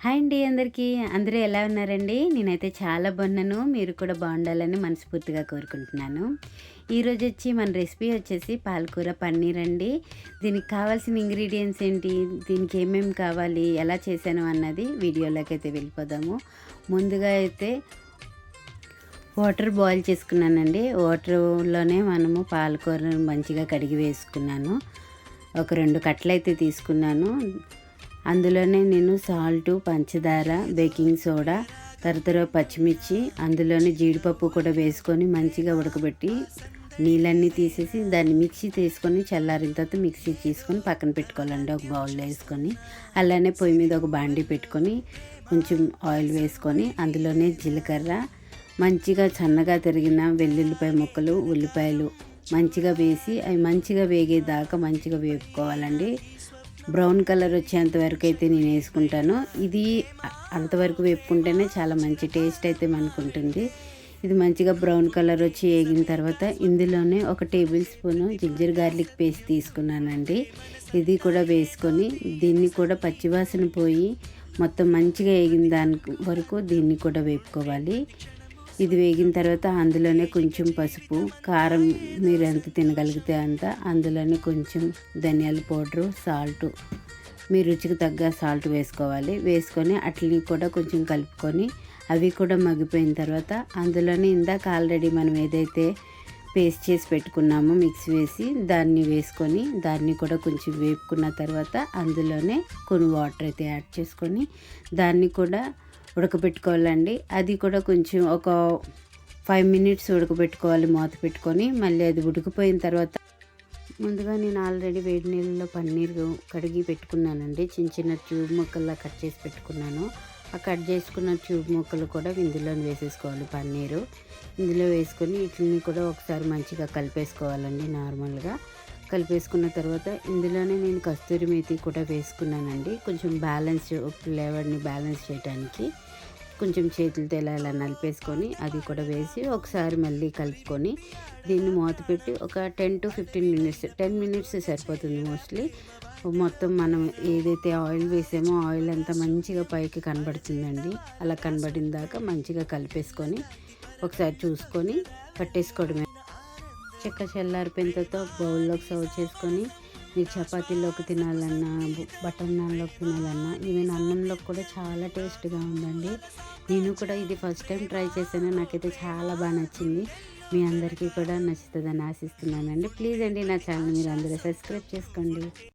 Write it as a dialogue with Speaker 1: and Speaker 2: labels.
Speaker 1: Hi అండి అందరికీ. అందరూ ఎలా ఉన్నారండి? నేనైతే చాలా బాగున్నాను. మీరు కూడా బాగుండాలని మనస్ఫూర్తిగా కోరుకుంటున్నాను. ఈరోజొచ్చి మన రెసిపీ వచ్చేసి పాలకూర పన్నీర్ అండి. దీనికి కావాల్సిన ఇంగ్రీడియంట్స్ ఏంటి? దీనికి ఏమేమి కావాలి? ఎలా చేశాను అన్నది వీడియోలోకైతే వెళ్ళిపోదాము. ముందుగా అయితే వాటర్ బాయిల్ చేసుకున్నానండి. వాటర్‌లోనే మనము పాలకూరను మంచిగా కడిగి వేసుకున్నాను. ఒక 2 కట్టలైతే తీసుకున్నాను. అందులోనే నేను సాల్టు, పంచదార, బేకింగ్ సోడా, తరతర పచ్చిమిర్చి, అందులోనే జీడిపప్పు కూడా వేసుకొని మంచిగా ఉడకబెట్టి నీళ్ళన్నీ తీసేసి దాన్ని మిక్సీ తీసుకొని చల్లారిన తర్వాత మిక్సీ తీసుకొని పక్కన పెట్టుకోవాలండి ఒక బౌల్లో వేసుకొని. అలానే పొయ్యి మీద ఒక బాండీ పెట్టుకొని కొంచెం ఆయిల్ వేసుకొని అందులోనే జీలకర్ర, మంచిగా సన్నగా తరిగిన వెల్లుల్లిపాయ ముక్కలు, ఉల్లిపాయలు మంచిగా వేసి అవి మంచిగా వేగేదాకా మంచిగా వేపుకోవాలండి. బ్రౌన్ కలర్ వచ్చేంత వరకు అయితే నేను వేసుకుంటాను. ఇది అంతవరకు వేపుకుంటేనే చాలా మంచి టేస్ట్ అయితే మనకు ఉంటుంది. ఇది మంచిగా బ్రౌన్ కలర్ వచ్చి వేగిన తర్వాత ఇందులోనే 1 tablespoon ginger garlic paste తీసుకున్నానండి. ఇది కూడా వేసుకొని దీన్ని కూడా పచ్చివాసన పోయి మొత్తం మంచిగా వేగిన దాని వరకు దీన్ని కూడా వేపుకోవాలి. ఇది వేగిన తర్వాత అందులోనే కొంచెం పసుపు, కారం మీరు ఎంత తినగలిగితే అంత, అందులోనే కొంచెం ధనియాల పౌడరు, సాల్టు మీ రుచికి తగ్గ సాల్ట్ వేసుకోవాలి. వేసుకొని అట్లని కూడా కొంచెం కలుపుకొని అవి కూడా మగ్గిపోయిన తర్వాత అందులోనే ఇందాక ఆల్రెడీ మనం ఏదైతే పేస్ట్ చేసి పెట్టుకున్నామో మిక్సీ వేసి దాన్ని వేసుకొని దాన్ని కూడా కొంచెం వేపుకున్న తర్వాత అందులోనే కొన్ని వాటర్ అయితే యాడ్ చేసుకొని దాన్ని కూడా ఉడకబెట్టుకోవాలండి. అది కూడా కొంచెం ఒక 5 మినిట్స్ ఉడకబెట్టుకోవాలి మూత పెట్టుకొని. మళ్ళీ అది ఉడికిపోయిన తర్వాత ముందుగా నేను ఆల్రెడీ వేడి నీళ్ళలో పన్నీర్ కడిగి పెట్టుకున్నానండి. చిన్న చిన్న ట్యూబ్ ముక్కల్లా కట్ చేసి పెట్టుకున్నాను. ఆ కట్ చేసుకున్న ట్యూబ్ ముక్కలు కూడా ఇందులో వేసేసుకోవాలి. పన్నీరు ఇందులో వేసుకొని వీటిని కూడా ఒకసారి మంచిగా కలిపేసుకోవాలండి. నార్మల్గా కలిపేసుకున్న తర్వాత ఇందులోనే నేను కస్తూరి మేతి కూడా వేసుకున్నానండి. కొంచెం ఫ్లేవర్ని బ్యాలెన్స్ చేయడానికి కొంచెం చేతులతో ఇలా నలిపేసుకొని అది కూడా వేసి ఒకసారి మళ్ళీ కలుపుకొని దీన్ని మూత పెట్టి ఒక 10 to 15 మినిట్స్ 10 మినిట్స్ సరిపోతుంది మోస్ట్లీ. మొత్తం మనం ఏదైతే ఆయిల్ వేసామో ఆయిల్ అంతా మంచిగా పైకి కనబడుతుందండి. అలా కనబడిన దాకా మంచిగా కలిపేసుకొని ఒకసారి చూసుకొని పట్టేసుకోవడమే. చల్లారిపోయిన తర్వాత బౌల్లోకి సర్వ్ చేసుకొని మీరు చపాతీలోకి తినాలన్నా, బటర్ నాన్లోకి తినాలన్నా, ఈవెన్ అన్నంలోకి కూడా చాలా టేస్ట్గా ఉందండి. నేను కూడా ఇది ఫస్ట్ టైం ట్రై చేశాను. నాకైతే చాలా బాగా నచ్చింది. మీ అందరికీ కూడా నచ్చుతుందని ఆశిస్తున్నానండి. ప్లీజ్ అండి నా ఛానల్ మీరు అందరూ సబ్స్క్రైబ్ చేసుకోండి.